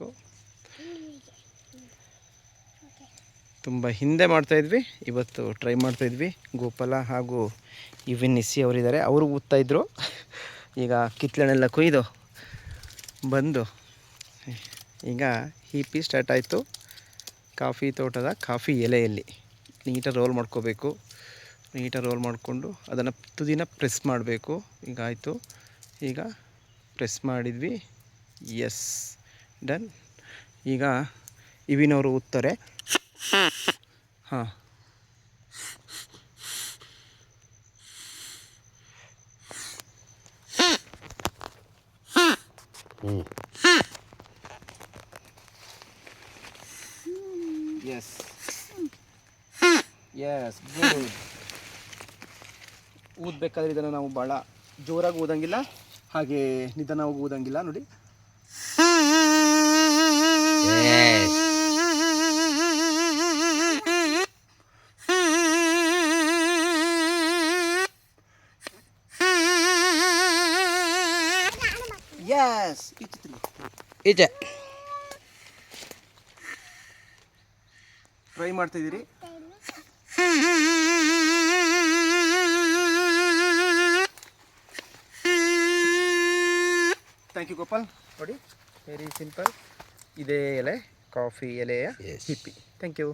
ಮಾಡಬೇಕು. ತುಂಬ ಹಿಂದೆ ಮಾಡ್ತಾಯಿದ್ವಿ, ಇವತ್ತು ಟ್ರೈ ಮಾಡ್ತಾಯಿದ್ವಿ. ಗೋಪಾಲ ಹಾಗೂ ಇವಿನ್ ನಿಸ್ಸಿ ಅವರಿದ್ದಾರೆ, ಅವರು ಊದ್ತಾಯಿದ್ರು. ಈಗ ಕಿತ್ಳೆನೆಲ್ಲ ಕೊಯ್ದು ಬಂದು ಈಗ ಹೀಪಿ ಸ್ಟಾರ್ಟ್ ಆಯಿತು. ಕಾಫಿ ತೋಟದ ಕಾಫಿ ಎಲೆಯಲ್ಲಿ ನೀಟಾಗಿ ರೋಲ್ ಮಾಡ್ಕೋಬೇಕು. ನೀಟಾಗಿ ರೋಲ್ ಮಾಡಿಕೊಂಡು ಅದನ್ನು ತುದಿನ ಪ್ರೆಸ್ ಮಾಡಬೇಕು. ಈಗ ಆಯಿತು, ಈಗ ಪ್ರೆಸ್ ಮಾಡಿದ್ವಿ. Yes, done. ಈಗ ಇವಿನವರು ಊದ್ತಾರೆ. ಹಾಂ, ಎಸ್ ಎಸ್, ಗುಡ್. ಊದಬೇಕಾದ್ರೆ ಇದನ್ನು ನಾವು ಭಾಳ ಜೋರಾಗಿ ಊದಂಗಿಲ್ಲ, ಹಾಗೆ ನಿಧಾನವಾಗಿ ಊದಂಗಿಲ್ಲ. ನೋಡಿ, ಎಸ್, ಈಚೆ ಟ್ರೈ ಮಾಡ್ತಿದ್ದೀರಿ. Thank you Gopal. ನೋಡಿ, ವೆರಿ ಸಿಂಪಲ್. ಇದೇ ಎಲೆ, ಕಾಫಿ ಎಲೆಯ ಹಿಪ್ಪಿ. Thank you.